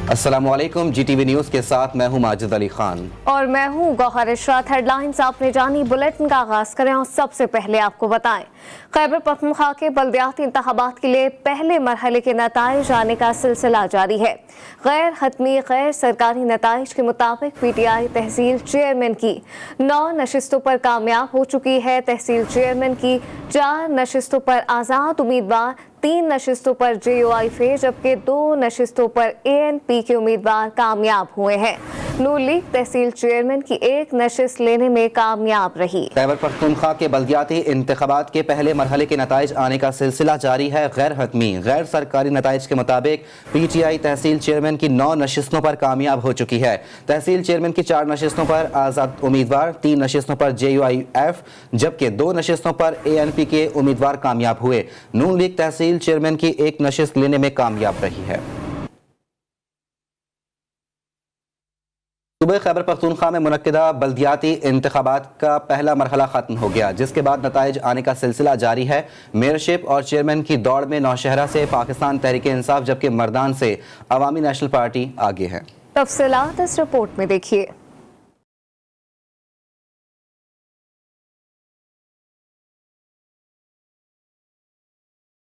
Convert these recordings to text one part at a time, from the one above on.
अस्सलाम वालेकुम, GTV news के साथ मैं हूं माजिद अली खान और मैं हूं गौहर इशरात। हेडलाइंस आपने जानी, बुलेटिन का आगाज करें और सबसे पहले आपको बताएं खैबर पख्तूनख्वा के बल्दियाती इंतखाबात के लिए पहले मरहले के नताइज आने का सिलसिला जारी है। गैर हतमी गैर सरकारी नताइज के मुताबिक PTI तहसील चेयरमैन की 9 नशिस्तों पर कामयाब हो चुकी है। तहसील चेयरमैन की 4 नशिस्तों पर आज़ाद उम्मीदवार, 3 नशिस्तों पर JUI फे, जबकि 2 नशिस्तों पर ANP के उम्मीदवार कामयाब हुए हैं। नून लीग तहसील चेयरमैन की 1 नशिस्त लेने में कामयाब रही। खैबर पख्तूनख्वा के बल्दियाती इंतखाबात के पहले मरहले के नताइज आने का सिलसिला जारी है। गैर हतमी गैर सरकारी नताइज के मुताबिक PTI तहसील चेयरमैन की 9 नशिस्तों पर कामयाब हो चुकी है। तहसील चेयरमैन की 4 नशिस्तों पर आज़ाद उम्मीदवार, 3 नशिस्तों पर JUIF, जबकि 2 नशिस्तों पर ANP के उम्मीदवार कामयाब हुए। नून लीग तहसील चेयरमैन की 1 नशिस्त लेने में कामयाब रही है। सुबह खैबर पख्तूनख्वा में मुनक्किदा बल्दियाती इंतखाबात का पहला मरहला खत्म हो गया, जिसके बाद नताइज आने का सिलसिला जारी है। मेयरशिप और चेयरमैन की दौड़ में नौशहरा से पाकिस्तान तहरीक इंसाफ, जबकि मर्दान से अवामी नेशनल पार्टी आगे है। तफसीलात इस रिपोर्ट में देखिए।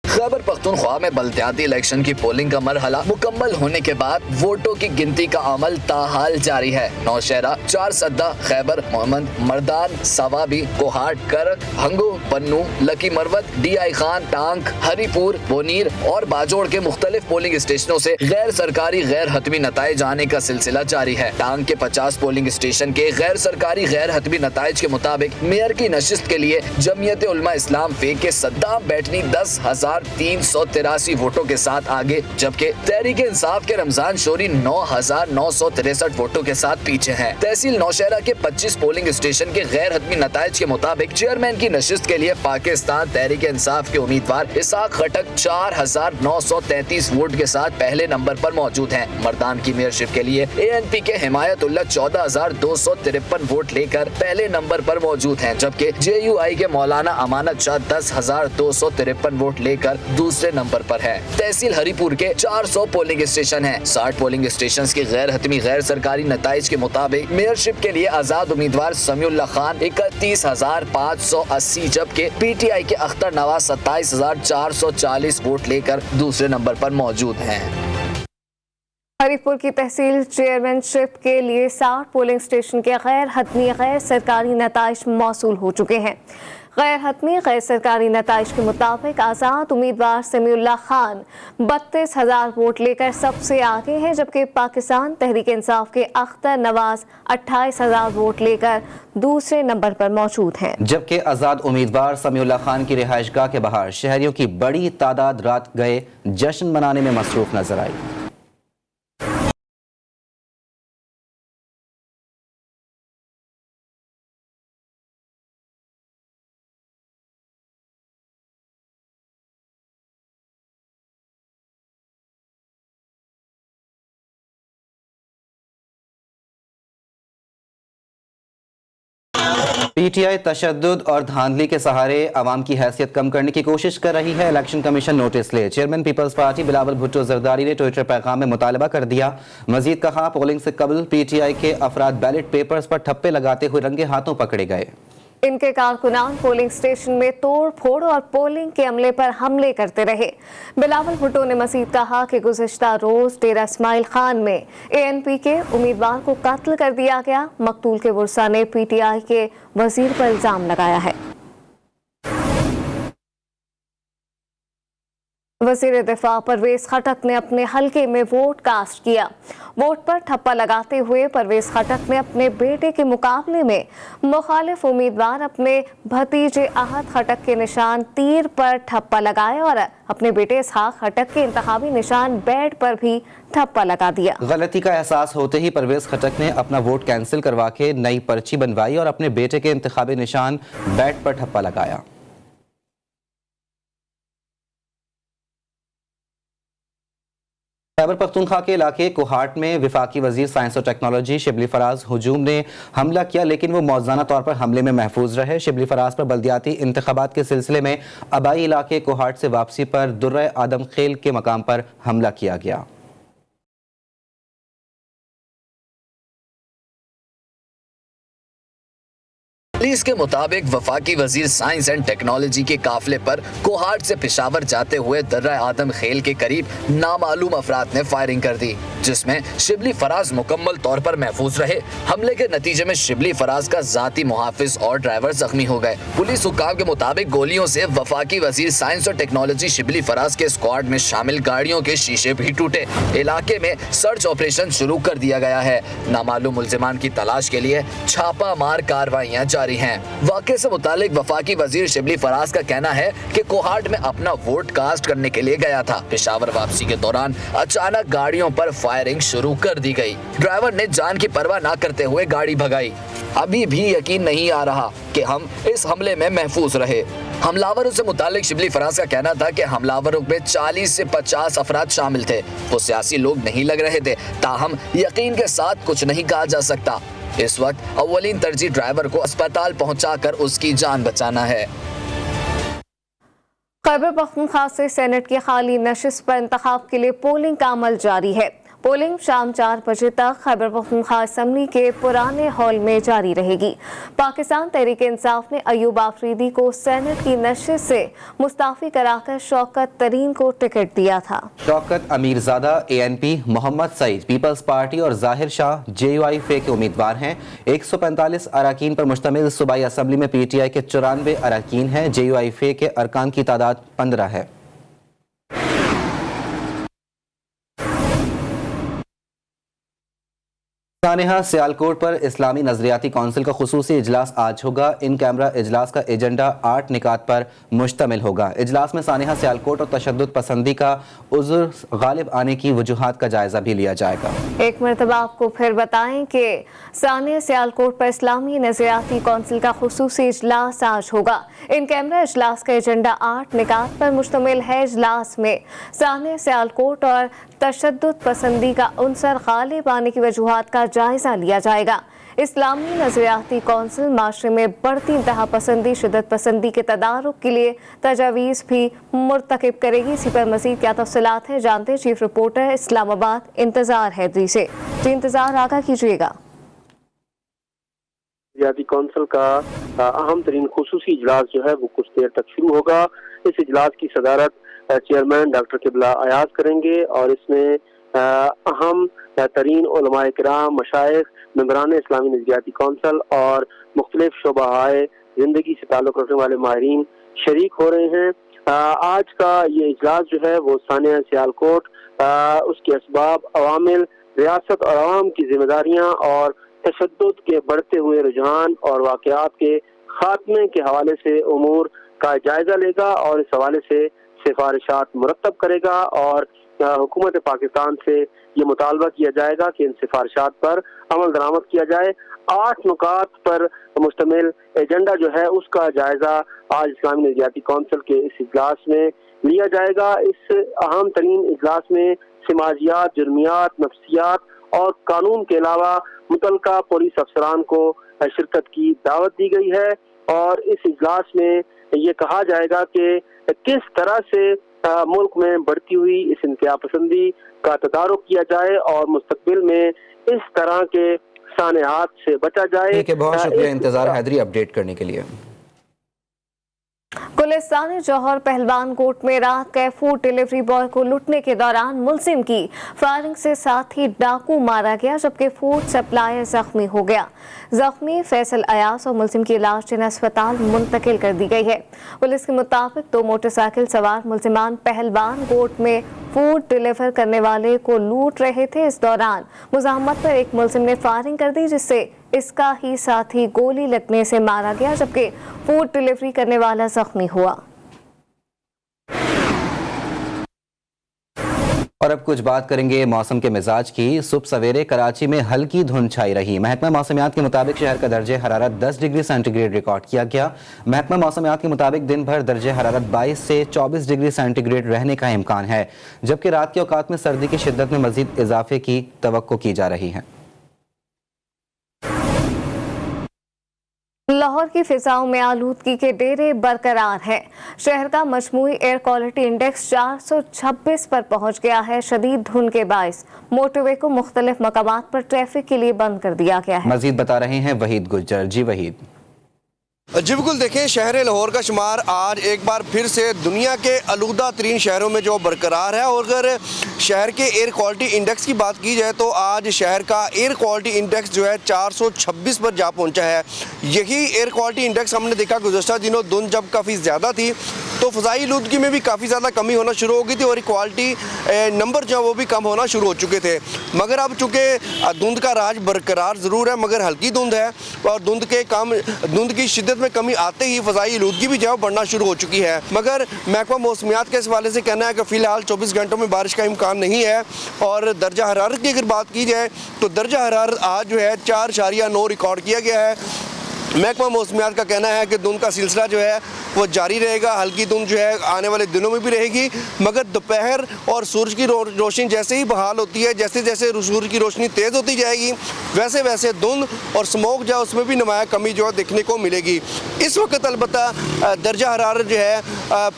खैबर पख्तूनख्वा में बल्दियाती इलेक्शन की पोलिंग का मरहला मुकम्मल होने के बाद वोटों की गिनती का अमल ताहाल जारी है। नौशहरा, 4 सद्दा, खैबर, मोहम्मद, मर्दान, सवाबी, कोहाट, करक, भंगू, पन्नू, लकी मरवत, DI खान, टांक, हरीपुर, बोनीर और बाजोड़ के मुख्तलिफ पोलिंग स्टेशनों से गैर सरकारी गैर हतमी नताइज आने का सिलसिला जारी है। टांक के 50 पोलिंग स्टेशन के गैर सरकारी गैर हतमी नताइज के मुताबिक मेयर की नशिस्त के लिए जमीयत उलमा इस्लाम फे के सद्दाम बैठनी 10,383 वोटों के साथ आगे, जबकि तहरीक इंसाफ के रमजान शोरी 9,963 वोटों के साथ पीछे हैं। तहसील नौशहरा के 25 पोलिंग स्टेशन के गैर हतमी नताइज के मुताबिक चेयरमैन की नशिस्त के लिए पाकिस्तान तहरीक इंसाफ के उम्मीदवार इसाक खटक 4,933 वोट के साथ पहले नंबर पर मौजूद हैं। मर्दान की मेयरशिप के लिए ANP के हिमायतुल्लाह 14,253 वोट लेकर पहले नंबर पर मौजूद हैं, जबकि JUI के मौलाना अमानत शाह 10,253 वोट लेकर दूसरे नंबर पर है। तहसील हरीपुर के 400 पोलिंग स्टेशन हैं। 60 पोलिंग स्टेशन के गैर हतमी गैर सरकारी नताइज के मुताबिक मेयरशिप के लिए आजाद उम्मीदवार समीउल्लाह खान 31,580, जबकि PTI के अख्तर नवाज 27,440 वोट लेकर दूसरे नंबर पर मौजूद हैं। हरीपुर की तहसील चेयरमैनशिप के लिए 60 पोलिंग स्टेशन के गैर हतमी गैर सरकारी नताइज मौसूल हो चुके हैं। गैर हतमी गैर सरकारी नताइज के मुताबिक आज़ाद उम्मीदवार समीउल्लाह खान 32,000 वोट लेकर सबसे आगे हैं, जबकि पाकिस्तान तहरीक इंसाफ के अख्तर नवाज 28,000 वोट लेकर दूसरे नंबर पर मौजूद हैं। जबकि आज़ाद उम्मीदवार समीउल्लाह खान की रिहाइशगाह के बाहर शहरियों की बड़ी तादाद रात गए जश्न मनाने में मसरूफ नजर आई। PTI तशद्दुद और धांधली के सहारे अवाम की हैसियत कम करने की कोशिश कर रही है। इलेक्शन कमीशन नोटिस ले। चेयरमैन पीपल्स पार्टी बिलावल भुट्टो जरदारी ने ट्विटर पैगाम में मुतालबा कर दिया। मजीद कहा, पोलिंग से कबल PTI के अफराद बैलेट पेपर्स पर ठप्पे लगाते हुए रंगे हाथों पकड़े गए। इनके कारकुनान पोलिंग स्टेशन में तोड़ फोड़ और पोलिंग के अमले पर हमले करते रहे। बिलावल भुट्टो ने मजीद कहा कि गुज़िश्ता रोज डेरा इस्माइल खान में ANP के उम्मीदवार को कत्ल कर दिया गया। मकतूल के वर्सा ने PTI के वजीर पर इल्जाम लगाया है। वज़ीर दिफा परवेज खटक ने अपने हलके में वोट कास्ट किया। वोट पर ठप्पा लगाते हुए परवेज खटक ने अपने बेटे के मुकाबले में मुखालिफ उम्मीदवार अपने भतीजे आहद खटक के निशान तीर पर ठप्पा लगाया और अपने बेटे इसहाक खटक के इंतखाबी निशान बैट पर भी ठप्पा लगा दिया। गलती का एहसास होते ही परवेज खटक ने अपना वोट कैंसिल करवा के नई पर्ची बनवाई और अपने बेटे के इंतखाबी निशान बैट पर ठप्पा लगाया। खैबर पख्तूनख्वा के इलाके कोहाट में वफाकी वजीर साइंस और टेक्नोलॉजी शिबली फराज हुजूम ने हमला किया, लेकिन वो मौज़ाना तौर पर हमले में महफूज रहे। शिबली फराज पर बल्दियाती इंतखाबात के सिलसिले में आबाई इलाके कोहाट से वापसी पर दुर्र आदम खेल के मकाम पर हमला किया गया। पुलिस के मुताबिक वफाकी वजीर साइंस एंड टेक्नोलॉजी के काफिले पर कोहाट से पेशावर जाते हुए दर्रा आदम खेल के करीब नामालूम अफराद ने फायरिंग कर दी, जिसमें शिबली फराज मुकम्मल तौर पर महफूज रहे। हमले के नतीजे में शिबली फराज का जाती मुहाफिज और ड्राइवर जख्मी हो गए। पुलिस हुक्काम के मुताबिक गोलियों से वफाकी वजीर साइंस और टेक्नोलॉजी शिबली फराज के स्क्वाड में शामिल गाड़ियों के शीशे भी टूटे। इलाके में सर्च ऑपरेशन शुरू कर दिया गया है। नामालूम मुल्जिमान की तलाश के लिए छापा मार कार्रवाइयां जारी हैं। वाक़े से मुतालिक वफाकी वजीर शिबली फराज का कहना है कि कोहाट में अपना वोट कास्ट करने के लिए गया था। पेशावर वापसी के दौरान अचानक गाड़ियों पर फायरिंग शुरू कर दी गई। ड्राइवर ने जान की परवाह न करते हुए गाड़ी भगाई। अभी भी यकीन नहीं आ रहा कि हम इस हमले में महफूज रहे। हमलावरों से मुतालिक शिबली फराज का कहना था कि हमलावरों में 40 से 50 अफराद शामिल थे। वो सियासी लोग नहीं लग रहे थे, ताहम यकीन के साथ कुछ नहीं कहा जा सकता। इस वक्त अव्वलीन तरजीह ड्राइवर को अस्पताल पहुंचाकर उसकी जान बचाना है। खैबर पख्तूनख्वा से सेनेट की खाली नशिस्त पर इंतखाब के लिए पोलिंग का अमल जारी है। पोलिंग शाम 4 बजे तक खैबर पख्तूनख्वा असम्बली के पुराने हॉल में जारी रहेगी। पाकिस्तान तहरीक इंसाफ ने अयूब आफरीदी को सेनेट की नशिस्त से मुस्ताफी कराकर शौकत तरीन को टिकट दिया था। Shaukat Amirzada ANP, Mohammad Saeed Peoples Party और जाहिर शाह JUI-FA के उम्मीदवार हैं। 145 अरकान पर मुश्तमिल सूबाई असम्बली में PTI के 94 अरकान हैं। JUI-FA के अरकान की तादाद 15 है। सानेहा सियालकोट पर इस्लामी नजरियाती कौंसिल का खुसूसी इजलास आज होगा। इन कैमरा इजलास का एजेंडा 8 निकात पर मुश्तमिल होगा। इजलास में सानेहा सियालकोट और तशद्दुद पसंदी का उज़्र गालिब आने की वजूहात का जायजा भी लिया जाएगा। एक मरतबा आपको फिर बताएं कि सानेहा सियालकोट पर इस्लामी नजरियाती कौंसिल का खुसूसी इजलास आज होगा। इन कैमरा इजलास का एजेंडा 8 निकात पर मुश्तमिल है। इजलास में सानेहा सियालकोट और तशद्दुद पसंदी का उनसर गालिब आने की वजूहात का जायजा लिया जाएगा। इस्लामी नजरियाती कौंसिल माशरे में बढ़ती इंतहा पसंदी, शिद्दत पसंदी के तदारुक के लिए तजावीज़ भी मुर्तकिब करेगी। इसी पर मज़ीद क्या तफसीलात हैं जानते हैं चीफ रिपोर्टर इस्लामाबाद इंतजार हैदरी से। जी इंतजार आगा कीजिएगा। नजरियाती कौंसिल का अहम तरीन खुसूसी इजलास जो है वो कुछ देर तक शुरू होगा। इस इजलास की सदारत चेयरमैन डॉक्टर किबला अयाज करेंगे और इसमें अहम तरीन उलमाए किराम, मशाइख, मेंबरान इस्लामी नजरियाती कौंसिल और मुख्तलिफ शोबाए जिंदगी से ताल्लुक़ रखने वाले माहिरीन शरीक हो रहे हैं। आज का ये इजलास जो है वो सानिया सियालकोट, उसके असबाब, अवामिल, रियासत और आवाम की जिम्मेदारियाँ और तशद्दुद के बढ़ते हुए रुझान और वाक़यात के खात्मे के हवाले से उमूर का जायजा लेगा और इस हवाले से सिफारिशात मुरतब करेगा और हुकूमत पाकिस्तान से ये मुतालबा किया जाएगा कि इन सिफारिशात पर अमल दरामद किया जाए। 8 नुकात पर मुश्तमिल एजेंडा जो है उसका जायजा आज इस्लामी नजरियाती कौंसिल के इस इजलास में लिया जाएगा। इस अहम तरीन इजलास में समाजियात, जुर्मियात, नफ्सियात और कानून के अलावा मुतलका पुलिस अफसरान को शिरकत की दावत दी गई है और इस इजलास में ये कहा जाएगा कि किस तरह से मुल्क में बढ़ती हुई इस इंतहा पसंदी का तदारुक किया जाए और मुस्तकबिल में इस तरह के सानेहात से बचा जाए। बहुत शुक्रिया इंतजार हैदरी अपडेट करने के लिए। गुलिस्तान जौहर पहलवान कोट में रात के फूड डिलीवरी बॉय को लूटने के दौरान मुलजिम की फायरिंग से साथ ही डाकू मारा गया, जबकि फूड सप्लायर जख्मी हो गया। जख्मी फैसल अयास और मुलजिम की लाश जिन्हें अस्पताल मुंतकिल कर दी गई है। पुलिस के मुताबिक 2 मोटरसाइकिल सवार मुलजिमान पहलवान कोट में फूड डिलीवर करने वाले को लूट रहे थे। इस दौरान मुजाहमत पर एक मुलजिम ने फायरिंग कर दी, जिससे इसका ही साथी गोली लगने से मारा गया, जबकि फूड डिलीवरी करने वाला जख्मी हुआ। और अब कुछ बात करेंगे मौसम के मिजाज की। सुबह सवेरे कराची में हल्की धुंध छाई रही। महकमा मौसमियात के मुताबिक शहर का दर्जे हरारत 10 डिग्री सेंटीग्रेड रिकॉर्ड किया गया। महकमा मौसमियात के मुताबिक दिन भर दर्जे हरारत 22 से 24 डिग्री सेंटीग्रेड रहने का इम्कान है, जबकि रात के औकात में सर्दी की शिद्दत में मजीद इजाफे की तवक्को की जा रही है। लाहौर की फिजाओं में आलूदगी के डेरे बरकरार हैं। शहर का मजमूई एयर क्वालिटी इंडेक्स 426 पर पहुंच गया है। शदीद धुंध के बायस मोटरवे को मुख्तलिफ मकामात पर ट्रैफिक के लिए बंद कर दिया गया है। मजीद बता रहे हैं वहीद गुज्जर। जी वहीद। جی بالکل، دیکھیں شہر لاہور کا شمار آج ایک بار پھر سے دنیا کے آلودہ ترین شہروں میں جو برقرار ہے، اور اگر شہر کے ایئر کوالٹی انڈیکس کی بات کی جائے تو آج شہر کا ایئر کوالٹی انڈیکس جو ہے 426 پر جا پہنچا ہے۔ یہی ایئر کوالٹی انڈیکس ہم نے دیکھا گزشتہ دنوں دھند جب کافی زیادہ تھی تو فضائی آلودگی میں بھی کافی زیادہ کمی ہونا شروع ہو گئی تھی، اور کوالٹی نمبر جو ہے وہ بھی کم ہونا شروع ہو چکے تھے۔ مگر اب چونکہ دھند کا راج برقرار ضرور ہے، مگر ہلکی دھند ہے، اور دھند کی شدت میں کمی آتے ہی فضائی آلودگی بھی جو ہے بڑھنا شروع ہو چکی ہے۔ مگر محکمہ موسمیات کے اس حوالے سے کہنا ہے کہ فی الحال 24 گھنٹوں میں بارش کا امکان نہیں ہے، اور درجہ حرارت کی اگر بات کی جائے تو درجہ حرارت آج جو ہے 4.9 ریکارڈ کیا گیا ہے۔ محکمہ موسمیات کا کہنا ہے کہ دھند کا سلسلہ جو ہے وہ جاری رہے گا، ہلکی دھند جو ہے آنے والے دنوں میں بھی رہے گی، مگر دوپہر اور سورج کی روشنی جیسے ہی بحال ہوتی ہے، جیسے جیسے سورج کی روشنی تیز ہوتی جائے گی، ویسے ویسے دھند اور اسموک جو ہے اس میں بھی نمایاں کمی جو ہے دیکھنے کو ملے گی۔ اس وقت البتہ درجہ حرارت جو ہے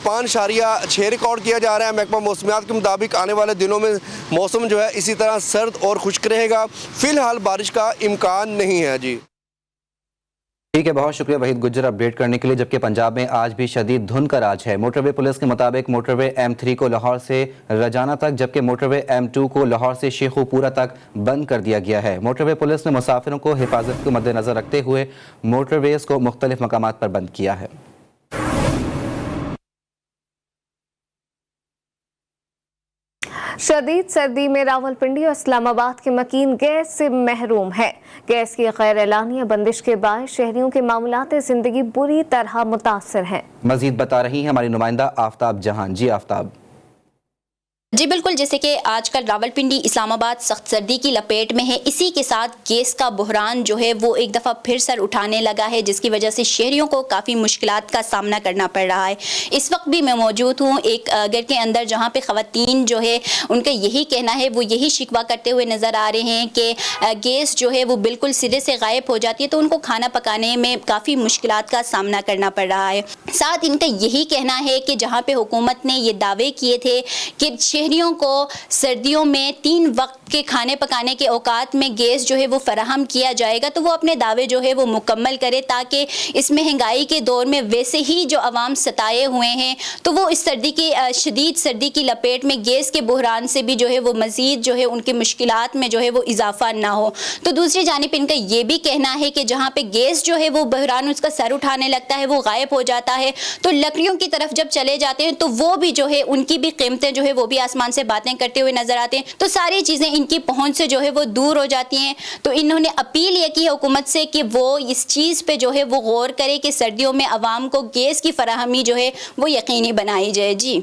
5.6 ریکارڈ کیا جا رہا ہے۔ محکمہ موسمیات کے مطابق آنے والے دنوں میں موسم جو ہے اسی طرح سرد اور خشک رہے گا، فی الحال بارش کا امکان نہیں ہے۔ جی ٹھیک ہے، بہت شکریہ وحید گجر اپڈیٹ کرنے کے لیے۔ جبکہ پنجاب میں آج بھی شدید دھند کا راج ہے۔ موٹر وے پولیس کے مطابق موٹر وے M3 کو لاہور سے رجانہ تک، جبکہ موٹر وے M2 کو لاہور سے شیخو پورہ تک بند کر دیا گیا ہے۔ موٹر وے پولیس نے مسافروں کو حفاظت کو مد نظر رکھتے ہوئے موٹر ویز کو مختلف مقامات پر بند کیا ہے۔ شدید سردی میں راولپنڈی اور اسلام آباد کے مکین گیس سے محروم ہے۔ گیس کی غیر اعلانیہ بندش کے باعث شہریوں کے معاملات زندگی بری طرح متاثر ہیں۔ مزید بتا رہی ہیں ہماری نمائندہ آفتاب جہان۔ جی آفتاب۔ جی بالکل، جیسے کہ آج کل راولپنڈی اسلام آباد سخت سردی کی لپیٹ میں ہے، اسی کے ساتھ گیس کا بحران جو ہے وہ ایک دفعہ پھر سر اٹھانے لگا ہے، جس کی وجہ سے شہریوں کو کافی مشکلات کا سامنا کرنا پڑ رہا ہے۔ اس وقت بھی میں موجود ہوں ایک گھر کے اندر جہاں پہ خواتین جو ہے ان کا یہی کہنا ہے، وہ یہی شکوہ کرتے ہوئے نظر آ رہے ہیں کہ گیس جو ہے وہ بالکل سرے سے غائب ہو جاتی ہے، تو ان کو کھانا پکانے میں کافی مشکلات کا سامنا کرنا پڑ رہا ہے۔ ساتھ ان کا یہی کہنا ہے کہ جہاں پہ حکومت نے یہ دعوے کیے تھے کہ شہریوں کو سردیوں میں 3 وقت کے کھانے پکانے کے اوقات میں گیس جو ہے وہ فراہم کیا جائے گا، تو وہ اپنے دعوے جو ہے وہ مکمل کرے، تاکہ اس مہنگائی کے دور میں ویسے ہی جو عوام ستائے ہوئے ہیں تو وہ اس شدید سردی کی لپیٹ میں گیس کے بحران سے بھی جو ہے وہ مزید جو ہے ان کی مشکلات میں جو ہے وہ اضافہ نہ ہو۔ تو دوسری جانب ان کا یہ بھی کہنا ہے کہ جہاں پہ گیس جو ہے وہ بحران اس کا سر اٹھانے لگتا ہے، وہ غائب ہو جاتا ہے، تو لکڑیوں کی طرف جب چلے جاتے ہیں تو وہ بھی جو ہے ان کی بھی قیمتیں جو ہے وہ بھی آسمان سے باتیں کرتے ہوئے نظر آتے ہیں، تو ساری چیزیں ان کی پہنچ سے جو ہے وہ دور ہو جاتی ہیں۔ تو انہوں نے اپیل یہ کی حکومت سے کہ وہ اس چیز پہ جو ہے وہ غور کرے کہ سردیوں میں عوام کو گیس کی فراہمی جو ہے وہ یقینی بنائی جائے۔ جی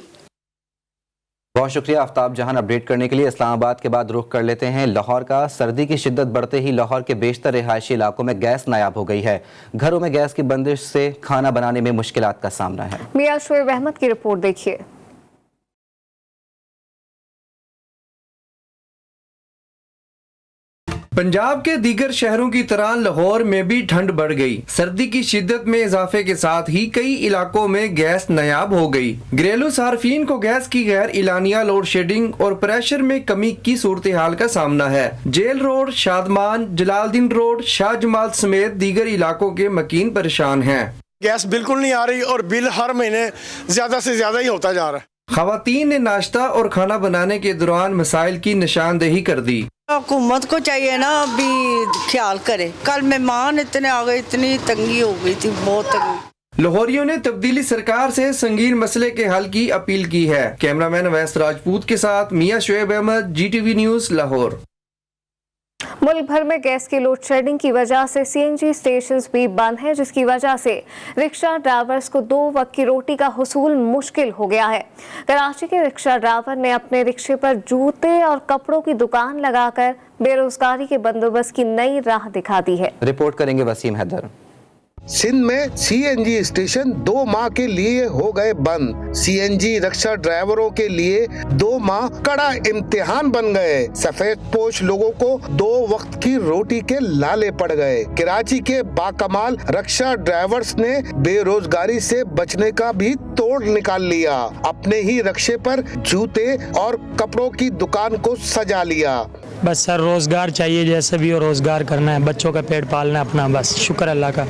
بہت شکریہ آفتاب جہان اپڈیٹ کرنے کے لیے۔ اسلام آباد کے بعد رخ کر لیتے ہیں لاہور کا۔ سردی کی شدت بڑھتے ہی لاہور کے بیشتر رہائشی علاقوں میں گیس نایاب ہو گئی ہے۔ گھروں میں گیس کی بندش سے کھانا بنانے میں مشکلات کا سامنا ہے۔ میاں شعیب احمد کی رپورٹ دیکھیے۔ پنجاب کے دیگر شہروں کی طرح لاہور میں بھی ٹھنڈ بڑھ گئی۔ سردی کی شدت میں اضافے کے ساتھ ہی کئی علاقوں میں گیس نایاب ہو گئی۔ گھریلو صارفین کو گیس کی غیر اعلانیہ لوڈ شیڈنگ اور پریشر میں کمی کی صورتحال کا سامنا ہے۔ جیل روڈ، شادمان، جلال الدین روڈ، شاہ جمال سمیت دیگر علاقوں کے مکین پریشان ہیں۔ گیس بالکل نہیں آ رہی اور بل ہر مہینے زیادہ سے زیادہ ہی ہوتا جا رہا ہے۔ خواتین نے ناشتہ اور کھانا بنانے کے دوران مسائل کی نشاندہی کر دی۔ حکومت کو چاہیے نا بھی خیال کرے، کل مہمان اتنے آ گئے، اتنی تنگی ہو گئی تھی، بہت تنگی۔ لاہوریوں نے تبدیلی سرکار سے سنگین مسئلے کے حل کی اپیل کی ہے۔ کیمرامین اویس راجپوت کے ساتھ میاں شعیب احمد، GTV نیوز لاہور۔ ملک بھر میں گیس کی لوڈ شیڈنگ کی وجہ سے CNG اسٹیشنز بھی بند ہیں، جس کی وجہ سے رکشہ ڈرائیورز کو 2 وقت کی روٹی کا حصول مشکل ہو گیا ہے۔ کراچی کے رکشہ ڈرائیور نے اپنے رکشے پر جوتے اور کپڑوں کی دکان لگا کر بے روزگاری کے بندوبست کی نئی راہ دکھا دی ہے۔ رپورٹ کریں گے وسیم حیدر۔ سندھ میں CNG اسٹیشن 2 ماہ کے لیے ہو گئے بند۔ CNG رکشہ ڈرائیوروں کے لیے 2 ماہ کڑا امتحان بن گئے۔ سفید پوش لوگوں کو 2 وقت کی روٹی کے لالے پڑ گئے۔ کراچی کے باکمال رکشہ ڈرائیورز نے بے روزگاری سے بچنے کا بھی توڑ نکال لیا۔ اپنے ہی رکشے پر جوتے اور کپڑوں کی دکان کو سجا لیا۔ बस सर रोज़गार चाहिए, जैसे भी हो रोज़गार करना है, बच्चों का पेट पालना है अपना, बस शुक्र अल्लाह का,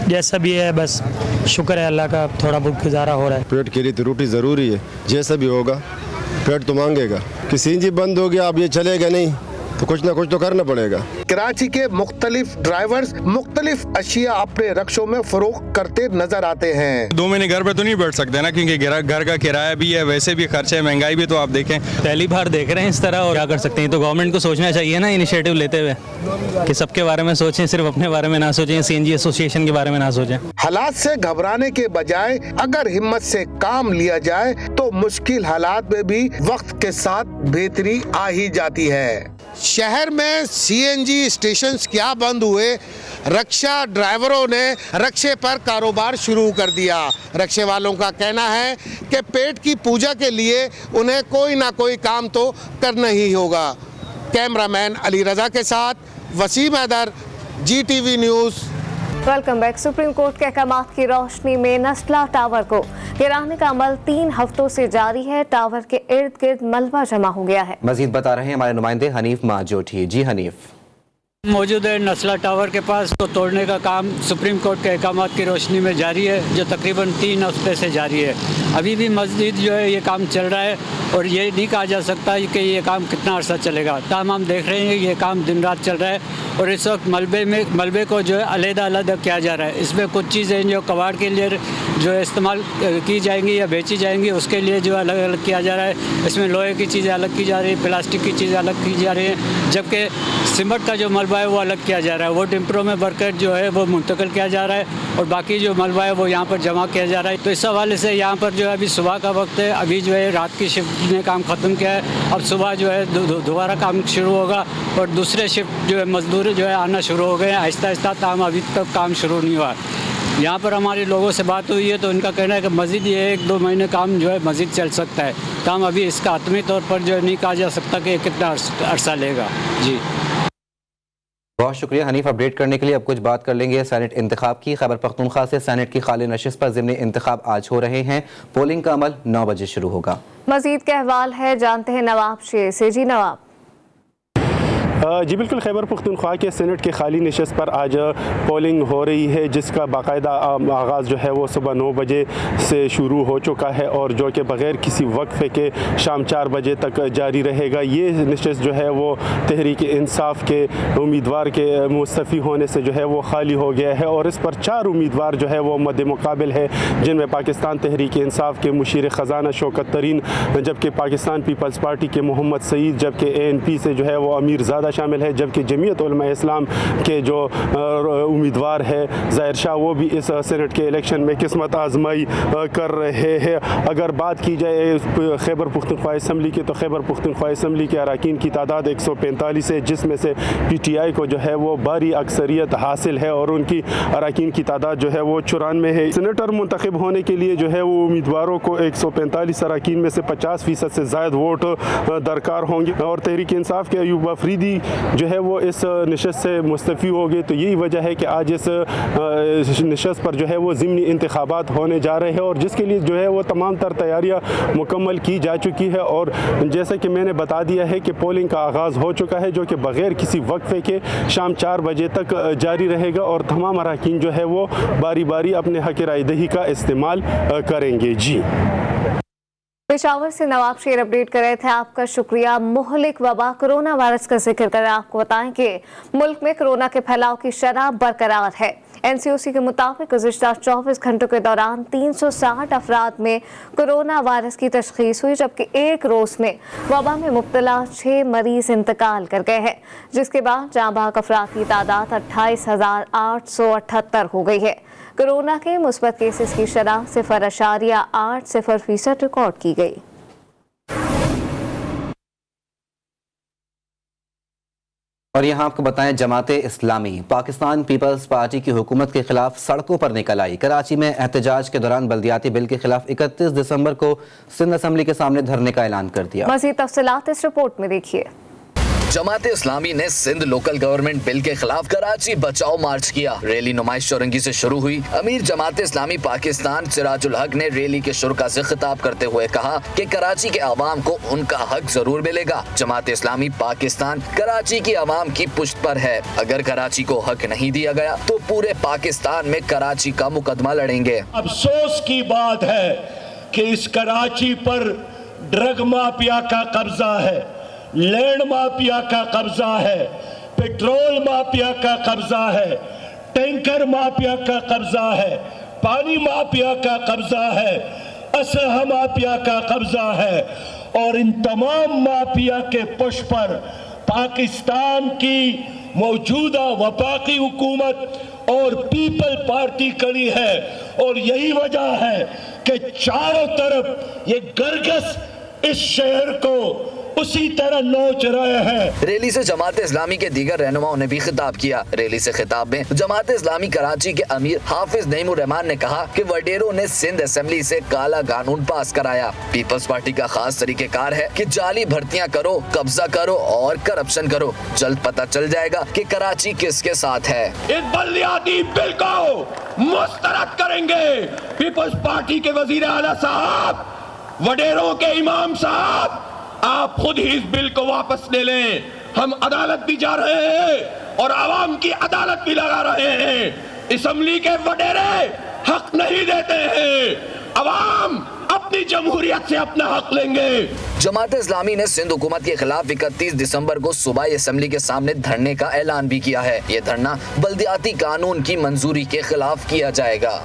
जैसा भी है बस शुक्र है अल्लाह का, थोड़ा बहुत गुजारा हो रहा है। पेट के लिए तो रोटी ज़रूरी है, जैसा भी होगा पेट तो मांगेगा। कि सीएनजी बंद हो गया अब ये चलेगा नहीं तो कुछ ना कुछ तो करना पड़ेगा। कराची के मुख्तलिफ ड्राइवर्स मुख्तलिफ अशिया अपने रक्षों में फरोख्त करते नजर आते हैं। 2 महीने घर पे तो नहीं बैठ सकते ना, क्योंकि घर का किराया भी है, वैसे भी खर्चे, महंगाई भी, तो आप देखें पहली बार देख रहे हैं इस तरह, और क्या कर सकते हैं, तो गवर्नमेंट को सोचना चाहिए ना इनिशिएटिव लेते हुए कि सबके बारे में सोचें, सिर्फ अपने बारे में ना सोचें, सीएनजी एसोसिएशन के बारे में ना सोचें। हालात से घबराने के बजाय अगर हिम्मत से काम लिया जाए तो मुश्किल हालात में भी वक्त के साथ बेहतरी आ ही जाती है। शहर में सीएनजी स्टेशंस क्या बंद हुए, रक्षा ड्राइवरों ने रक्षे पर कारोबार शुरू कर दिया। रक्षे वालों का कहना है कि पेट की पूजा के लिए उन्हें कोई ना कोई काम तो करना ही होगा। कैमरामैन अली रजा के साथ Waseem Haider, GTV news. Welcome back. Supreme court के अहकामात की रोशनी में नस्ला टावर को गिराने का अमल 3 हफ्तों से जारी है। टावर के इर्द गिर्द मलबा जमा हो गया है। मजीद बता रहे हैं हमारे नुमाइंदे हनीफ माजोठी। जी हनीफ। मौजूद है नस्ला टावर के पास, तो तोड़ने का काम सुप्रीम कोर्ट के अहकामात की रोशनी में जारी है, जो तकरीबन 3 हफ्ते से जारी है। अभी भी मस्जिद जो है ये काम चल रहा है और ये नहीं कहा जा सकता कि ये काम कितना अर्सा चलेगा। ताहम हम देख रहे हैं ये काम दिन रात चल रहा है और इस वक्त मलबे को जो है अलग-अलग किया जा रहा है। इसमें कुछ चीज़ें जो कबाड़ के लिए जो है इस्तेमाल की जाएंगी या बेची जाएंगी, उसके लिए जो अलग अलग किया जा रहा है। इसमें लोहे की चीज़ें अलग की जा रही है, प्लास्टिक की चीज़ें अलग की जा रही हैं, जबकि सीमेंट का जो मलबा है वो अलग किया जा रहा है। वो टिम्परों में भरकर जो है वो मुंतकिल किया जा रहा है और बाकी जो मलबा है वो यहाँ पर जमा किया जा रहा है। तो इस हवाले से यहाँ पर जो है अभी सुबह का वक्त है, अभी जो है रात की शिफ्ट ने काम ख़त्म किया है। अब सुबह जो है दोबारा काम शुरू होगा और दूसरे शिफ्ट जो है मजदूर जो है आना शुरू हो गए हैं आहिस्ता आहिस्ता। ताहम अभी तक काम शुरू नहीं हुआ। यहाँ पर हमारे लोगों से बात हुई है तो उनका कहना है कि मज़ीद ये 1-2 महीने काम जो है मज़ीद चल सकता है। ताहम अभी इसका हतमी तौर पर जो है नहीं कहा जा सकता कि कितना अरसा लेगा। जी बहुत शुक्रिया हनीफ अपडेट करने के लिए। अब कुछ बात कर लेंगे सेनेट इंतखाब की। खैबर पख्तूनख्वा से सेनेट की खाली नशिस्त पर ज़िमनी इंतखाब आज हो रहे हैं। पोलिंग का अमल 9 बजे शुरू होगा। मजीद क्या अहवाल है जानते हैं नवाब शेर से। जी नवाब। जी बिल्कुल, खैबर पख्तूनख्वा के सेनेट की खाली नशस्त पर आज पोलिंग हो रही है, जिसका बाकायदा आगाज़ जो है वो सुबह 9 बजे से शुरू हो चुका है और जो कि बग़ैर किसी वक्फे के शाम 4 बजे तक जारी रहेगा। ये नशस्त जो है वो तहरीक इंसाफ के उम्मीदवार के मुस्तफ़ी होने से जो है वो खाली हो गया है और इस पर 4 उम्मीदवार जो है वो मद्दे मुकाबिल है, जिनमें पाकिस्तान तहरीक इंसाफ के मुशीर ख़जाना शौकत तरीन, जबकि पाकिस्तान पीपल्स पार्टी के मोहम्मद सईद, जबकि ANP से जो है वो अमीर ज़ादा शामिल है, जबकि जमीयत उलमा इस्लाम के जो उम्मीदवार है ज़ाहिर शाह वो भी इस सेनेट के इलेक्शन में किस्मत आजमाई कर रहे हैं। अगर बात की जाए खैबर पख्तूनख्वा असम्बली की, तो खैबर पख्तूनख्वा असम्बली के अरकान की तादाद 145 है, जिसमें से PTI को जो है वो भारी अक्सरियत हासिल है और उनकी अरकान की तादाद जो है वो 94 है। सेनेटर मुंतखब होने के लिए जो है वो उम्मीदवारों को 145 अरकान में से 50% से ज़ायद वोट दरकार होंगे और तहरीक इंसाफ के अयूब अफरीदी जो है वो इस नशस्त से मुस्तफ़ी हो गए। तो यही वजह है कि आज इस नशस्त पर जो है वो ज़िमनी इंतखाबात होने जा रहे हैं और जिसके लिए जो है वो तमाम तर तैयारियाँ मुकम्मल की जा चुकी है और जैसे कि मैंने बता दिया है कि पोलिंग का आगाज़ हो चुका है, जो कि बग़ैर किसी वक्फे के शाम 4 बजे तक जारी रहेगा और तमाम अरकान जो है वो बारी बारी अपने हक़ राय दही का इस्तेमाल करेंगे। जी पेशावर से नवाब शेर अपडेट कर रहे थे, आपका शुक्रिया। मुहलिक वबा कोरोना वायरस का जिक्र कर आपको बताएं कि मुल्क में कोरोना के फैलाव की शरह बरकरार है। NCOC के मुताबिक गुज़िश्ता 24 घंटों के दौरान 360 अफराद में कोरोना वायरस की तशख़ीस हुई, जबकि एक रोज़ में वबा में मुब्तला 6 मरीज़ इंतकाल कर गए हैं, जिसके बाद जाँ बहक अफराद की तादाद 28,878 हो गई है। कोरोना के मुस्बत केसेस की शरह 0.80% रिकॉर्ड की गई। और यहाँ आपको बताएं, जमाते इस्लामी पाकिस्तान पीपल्स पार्टी की हुकूमत के खिलाफ सड़कों पर निकल आई। कराची में एहतजाज के दौरान बल्दियाती बिल के खिलाफ 31 दिसंबर को सिंध असम्बली के सामने धरने का ऐलान कर दिया। मज़ीद तफसीलात इस रिपोर्ट में देखिए। जमात इस्लामी ने सिंध लोकल गवर्नमेंट बिल के खिलाफ कराची बचाओ मार्च किया। रैली नुमाइश चौरंगी से शुरू हुई। अमीर जमात इस्लामी पाकिस्तान सिराजुल हक ने रैली के शुरा से खिताब करते हुए कहा कि कराची के अवाम को उनका हक जरूर मिलेगा। जमात इस्लामी पाकिस्तान कराची की अवाम की पुश्त पर है। अगर कराची को हक नहीं दिया गया तो पूरे पाकिस्तान में कराची का मुकदमा लड़ेंगे। अफसोस की बात है कि इस कराची पर ड्रग माफिया का कब्जा है, लैंड माफिया का कब्जा है, पेट्रोल माफिया का कब्जा है, टैंकर माफिया का कब्जा है, पानी माफिया का कब्जा है, असलहा माफिया का कब्जा है। और इन तमाम माफिया के पुश पर पाकिस्तान की मौजूदा वफाकी हुकूमत और पीपल पार्टी खड़ी है। और यही वजह है कि चारों तरफ ये गरगस इस शहर को उसी तरह नोच रहे हैं। रैली से जमात इस्लामी के दीगर रहनुमाओं ने भी खिताब किया। रैली से खिताब में जमात इस्लामी कराची के अमीर हाफिज नईमुर रहमान ने कहा कि वडेरों ने सिंध असेंबली से काला कानून पास कराया। पीपल्स पार्टी का खास तरीकेकार है कि जाली भर्तियां करो, कब्जा करो और करप्शन करो। जल्द पता चल जाएगा कि कराची किसके साथ है। इस बल्दियाती बिल को मुस्तरद करेंगे। पीपल्स पार्टी के वजीर आला साहब, वडेरों के इमाम साहब, आप खुद ही इस बिल को वापस ले लें। हम अदालत भी जा रहे हैं और आवाम की अदालत भी लगा रहे हैं। असेंबली के वडेरे हक नहीं देते हैं। आवाम अपनी जमहूरियत से अपना हक लेंगे। जमात इस्लामी ने सिंध हुकूमत के खिलाफ 31 दिसंबर को सुबह असेंबली के सामने धरने का ऐलान भी किया है। ये धरना बल्दियाती कानून की मंजूरी के खिलाफ किया जाएगा।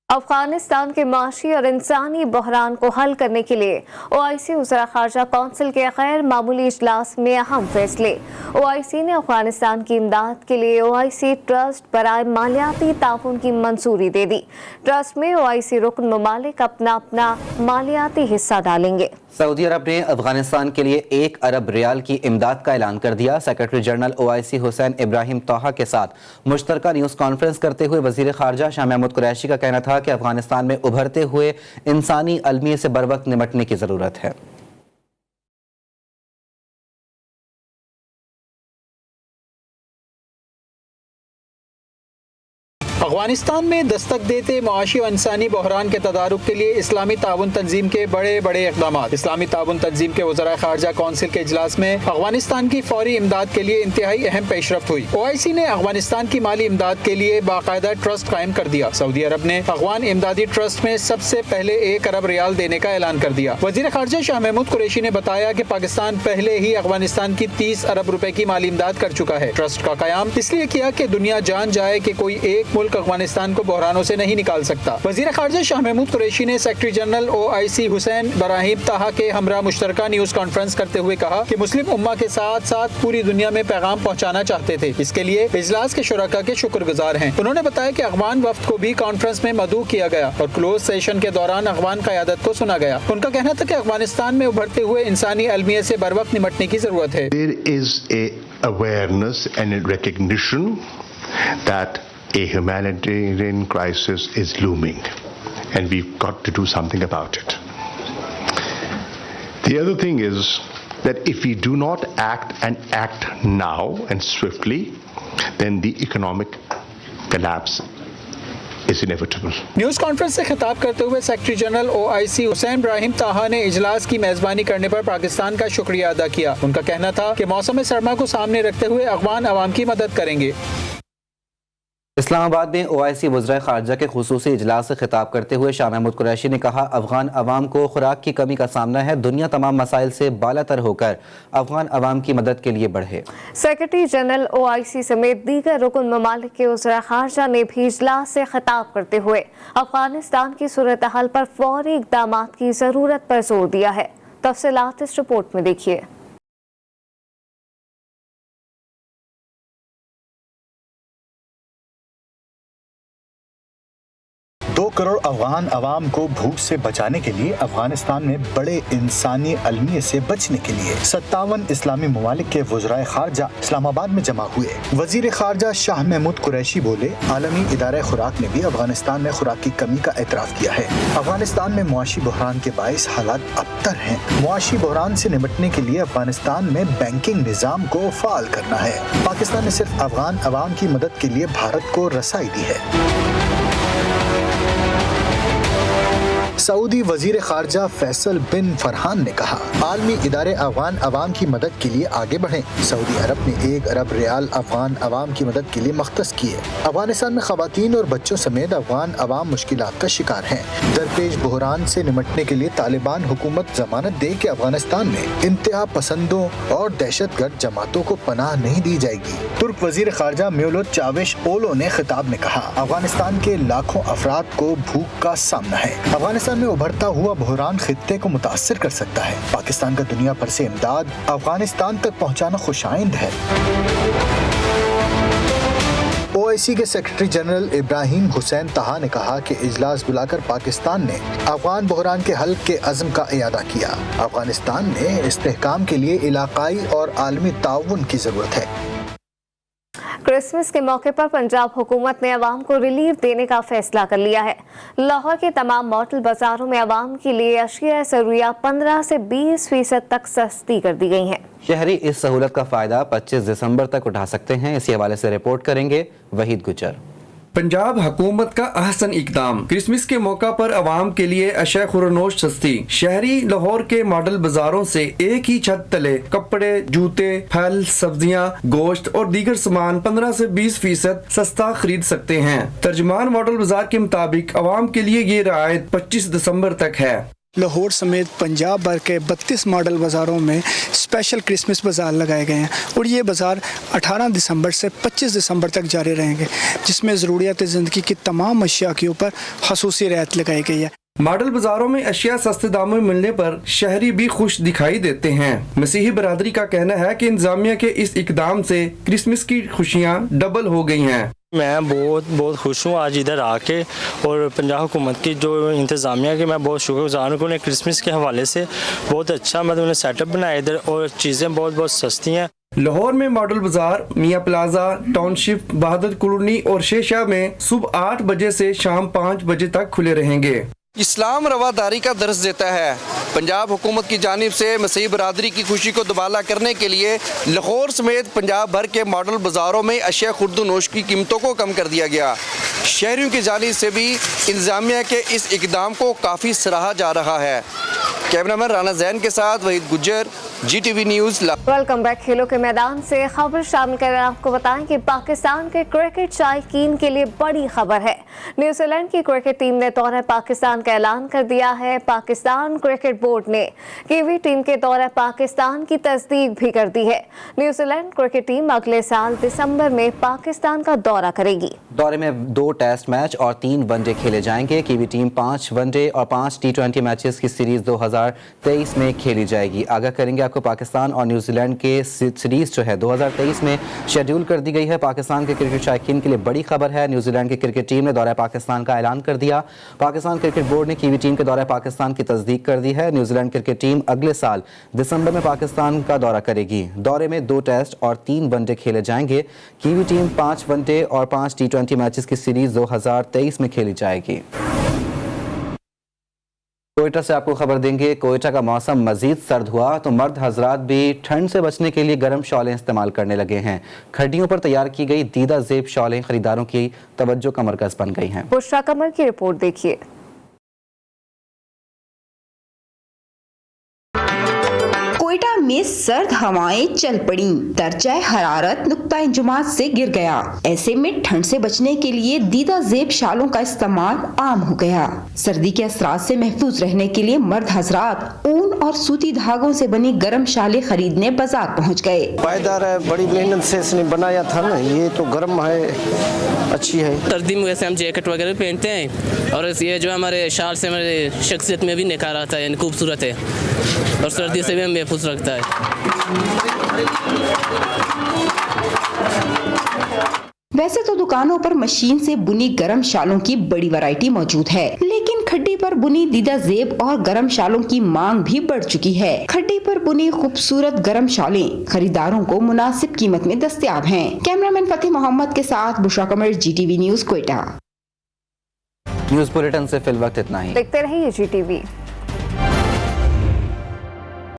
अफगानिस्तान के माशी और इंसानी बहरान को हल करने के लिए ओआईसी वज़रा ख़ारजा कौंसिल के गैर मामूली इजलास में अहम फैसले। ओआईसी ने अफगानिस्तान की इमदाद के लिए ओआईसी ट्रस्ट बराए मालियाती ताउन की मंजूरी दे दी। ट्रस्ट में ओआईसी रुकन ममालिक अपना अपना मालियाती हिस्सा डालेंगे। सऊदी अरब ने अफगानिस्तान के लिए 1 अरब रियाल की इमदाद का ऐलान कर दिया। Secretary general OIC Hussain Ibrahim तोहा के साथ मुश्तरका न्यूज़ कॉन्फ्रेंस करते हुए वजीर खारजा शाह महमूद कुरैशी का कहना था कि अफगानिस्तान में उभरते हुए इंसानी अलमिये से बरवक्त निपटने की ज़रूरत है। अफगानिस्तान में दस्तक देते मुआशी और इंसानी बहरान के तदारुक के लिए इस्लामी ताउन तंजीम के बड़े बड़े इक़दाम। इस्लामी ताउन तंजीम के वज़रा ख़ारजा कौंसिल के इजलास में अफगानिस्तान की फौरी इमदाद के लिए इंतहाई अहम पेशरफ्त हुई। ओआईसी ने अफगानिस्तान की माली इमदाद के लिए बाकायदा ट्रस्ट कायम कर दिया। सऊदी अरब ने अफगान इमदादी ट्रस्ट में सबसे पहले 1 अरब रियाल देने का ऐलान कर दिया। वज़ीर ख़ारजा शाह महमूद कुरैशी ने बताया कि पाकिस्तान पहले ही अफगानिस्तान की 30 अरब रुपए की माली इमदाद कर चुका है। ट्रस्ट का क़याम इसलिए किया कि दुनिया जान जाए कि कोई एक मुल्क अफगानिस्तान को बहरानों से नहीं निकाल सकता। वज़ीर ख़ारजा शाह महमूद कुरैशी ने secretary general OIC Hussain Ibrahim तोहा के हमरा मुश्तरका न्यूज़ कॉन्फ्रेंस करते हुए कहा कि मुस्लिम उम्मा के साथ साथ पूरी दुनिया में पैगाम पहुँचाना चाहते थे। इसके लिए इजलास के शुरका के शुक्रगुजार हैं। उन्होंने बताया कि अफगान वफ्द को भी कॉन्फ्रेंस में मदऊ किया गया और क्लोज सेशन के दौरान अफगान क़यादत को सुना गया। उनका कहना था कि अफगानिस्तान में उभरते हुए इंसानी अलमिये से बर वक्त निपटने की जरूरत है। There is a awareness and a recognition that a humanitarian crisis is looming and we've got to do something about it. The other thing is that if we do not act now and swiftly, then the economic collapse is inevitable. News conference से खिताब करते हुए secretary general OIC Hussain Ibrahim तोहा ने इजलास की मेजबानी करने पर पाकिस्तान का शुक्रिया अदा किया। उनका कहना था कि मौसम सरमा को सामने रखते हुए अफगान अवाम की मदद करेंगे। इस्लामाबाद में ओआईसी वज़रा ख़ारजा के खुसूसी इजलास से खिताब करते हुए शाह महमूद कुरैशी ने कहा, अफगान अवाम को खुराक की कमी का सामना है। दुनिया तमाम मसाइल से बालातर होकर अफगान अवाम की मदद के लिए बढ़े। सेक्रेटरी जनरल ओआईसी समेत दीगर रुकन ममालिक के वज़रा ख़ारजा ने भी इजलास से खिताब करते हुए अफगानिस्तान की सूरत हाल पर फौरी इक़दामात की ज़रूरत पर जोर दिया है। तफसीलात इस रिपोर्ट में देखिए। 2 करोड़ अफगान अवाम को भूख से बचाने के लिए अफगानिस्तान में बड़े इंसानी अलमियत से बचने के लिए 57 इस्लामी ममालिक के वज़राए खारजा इस्लामाबाद में जमा हुए। वजीर खारजा शाह महमूद कुरैशी बोले, आलमी इदारे खुराक ने भी अफगानिस्तान में खुराक की कमी का एतराफ़ किया है। अफगानिस्तान में मुआशी बहरान के बाइस हालात अबतर हैं। मुआशी बहरान से निपटने के लिए अफगानिस्तान में बैंकिंग निज़ाम को फ़ाल करना है। पाकिस्तान ने सिर्फ अफगान अवाम की मदद के लिए भारत को रसाई दी है। सऊदी वजीर खारजा फैसल बिन फरहान ने कहा, आलमी इदारे अफगान अवाम की मदद के लिए आगे बढ़ें। सऊदी अरब ने 1 अरब रियाल अफगान अवाम की मदद के लिए मख्तस किए। अफगानिस्तान में खवातीन और बच्चों समेत अफगान अवाम मुश्किलात का शिकार हैं। दरपेश बहरान से निपटने के लिए तालिबान हुकूमत जमानत दे कि अफगानिस्तान में इंतहा पसंदों और दहशतगर्द जमातों को पनाह नहीं दी जाएगी। तुर्क वजीर खारजा मेवलुत चावेश ओलो ने खिताब में कहा, अफगानिस्तान के लाखों अफराद को भूख का सामना है। अफगानिस्तान में उभरता हुआ बहरान खित्ते को मुतासिर कर सकता है। पाकिस्तान का दुनिया भर से इमदाद अफगानिस्तान तक पहुंचाना खुशाइंद है। OIC के सेक्रेटरी जनरल इब्राहिम हुसैन तहा ने कहा कि इजलास बुलाकर पाकिस्तान ने अफगान बहरान के हल के अज़्म का इयादा किया। अफगानिस्तान में इस्तेहकाम के लिए इलाकाई और आलमी ताउन की ज़रूरत है। क्रिसमस के मौके पर पंजाब हुकूमत ने अवाम को रिलीफ देने का फैसला कर लिया है। लाहौर के तमाम मॉडल बाजारों में अवाम के लिए अशिया ज़रूरिया 15 से 20% तक सस्ती कर दी गई हैं। शहरी इस सहूलत का फ़ायदा 25 दिसंबर तक उठा सकते हैं। इसी हवाले से रिपोर्ट करेंगे वहीद गुजर। पंजाब हुकूमत का अहसन इकदाम, क्रिसमस के मौका पर अवाम के लिए अशय खुरनोश सस्ती। शहरी लाहौर के मॉडल बाजारों से एक ही छत तले कपड़े, जूते, फल, सब्जियां, गोश्त और दीगर सामान 15 से 20% सस्ता खरीद सकते हैं। तर्जुमान मॉडल बाजार के मुताबिक अवाम के लिए ये रियायत 25 दिसंबर तक है। लाहौर समेत पंजाब भर के 32 मॉडल बाज़ारों में स्पेशल क्रिसमस बाज़ार लगाए गए हैं और ये बाज़ार 18 दिसंबर से 25 दिसंबर तक जारी रहेंगे, जिसमें ज़रूरियात ज़िंदगी की तमाम अशिया के ऊपर ख़ुसूसी रियायत लगाई गई है। मॉडल बाजारों में अशिया सस्ते दामों में मिलने पर शहरी भी खुश दिखाई देते हैं। मसीही बरादरी का कहना है कि इंतजामिया के इस इकदाम से क्रिसमस की खुशियाँ डबल हो गई हैं। मैं बहुत खुश हूँ आज इधर आके, और पंजाब हुकूमत की जो इंतज़ामिया की मैं बहुत शुक्रगुज़ार हूँ। उन्हें क्रिसमस के हवाले से बहुत अच्छा मतलब उन्हें सेटअप बनाया इधर, और चीज़ें बहुत सस्ती हैं। लाहौर में मॉडल बाजार, मियाँ प्लाजा, टाउनशिप, बहादुर कॉलोनी और शेषा में सुबह 8 बजे से शाम 5 बजे तक खुले रहेंगे। इस्लाम रवादारी का दर्ज देता है। पंजाब हुकूमत की जानिब से मसीह बरादरी की खुशी को दुबाला करने के लिए लाहौर समेत पंजाब भर के मॉडल बाज़ारों में अशिया खुर्दनोश की कीमतों को कम कर दिया गया। शहरियों की जानिब से भी इंतज़ामिया के इस इकदाम को काफ़ी सराहा जा रहा है। कैमरामैन राना जैन के साथ Waheed Gujjar, GTV news. Welcome back. खेलों के मैदान से खबर शामिल कर आपको बताएं कि पाकिस्तान के क्रिकेट शायकीन के लिए बड़ी खबर है। न्यूजीलैंड की क्रिकेट टीम ने दौरे पाकिस्तान का ऐलान कर दिया है। पाकिस्तान क्रिकेट बोर्ड ने कीवी टीम के दौरे पाकिस्तान की तस्दीक भी कर दी है। न्यूजीलैंड क्रिकेट टीम अगले साल दिसंबर में पाकिस्तान का दौरा करेगी। दौरे में 2 टेस्ट मैच और 3 वनडे खेले जाएंगे। कीवी टीम 5 वनडे और 5 T20 मैचेस की सीरीज 2023 में खेली जाएगी। आगाह करेंगे आपको, पाकिस्तान और न्यूजीलैंड के सीरीज जो है 2023 में शेड्यूल कर दी गई है। पाकिस्तान के क्रिकेट शायकीन के लिए बड़ी खबर है। न्यूजीलैंड की क्रिकेट टीम ने दौरा पाकिस्तान का ऐलान कर दिया। पाकिस्तान क्रिकेट बोर्ड ने कीवी टीम के दौरा पाकिस्तान की तस्दीक कर दी है। न्यूजीलैंड क्रिकेट टीम अगले साल दिसंबर में पाकिस्तान का दौरा करेगी। दौरे में 2 टेस्ट और 3 वनडे खेले जाएंगे। कीवी टीम 5 वनडे और 5 T20 मैचेस की सीरीज 2023 में खेली जाएगी। कोयटा से आपको खबर देंगे। कोयटा का मौसम मजीद सर्द हुआ तो मर्द हजरात भी ठंड से बचने के लिए गर्म शॉलें इस्तेमाल करने लगे हैं। खड्डियों पर तैयार की गई दीदा जेब शॉलें खरीदारों की तवज्जो का मरकज बन गई हैं। बुशरा कमर की रिपोर्ट देखिए। कोयटा में सर्द हवाएं चल पड़ी, दर्जा हरारत नुक्ता इंजुमात से गिर गया। ऐसे में ठंड से बचने के लिए दीदा जेब शालों का इस्तेमाल आम हो गया। सर्दी के असरात से महफूज रहने के लिए मर्द हजरात ऊन और सूती धागों से बनी गर्म शालें खरीदने बाजार पहुंच गए। पायदार है, बड़ी मेहनत से इसने बनाया था ना, ये तो गर्म है, अच्छी है। सर्दी में वैसे हम जैकेट वगैरह पहनते हैं और ये जो हमारे शाल से हमारे शख्सियत में भी निखार आता है, यानी खूबसूरत है और सर्दी से भी हम महफूज रखता है। वैसे तो दुकानों पर मशीन से बुनी गरम शालों की बड़ी वैरायटी मौजूद है, लेकिन खड्डी पर बुनी दीदा जेब और गरम शालों की मांग भी बढ़ चुकी है। खड्डी पर बुनी खूबसूरत गरम शालें खरीदारों को मुनासिब कीमत में दस्तयाब हैं। कैमरामैन फतेह मोहम्मद के साथ बुशरा कमर, GTV news, Quetta. News bulletin से फिल वक्त इतना ही। देखते रहिए GTV।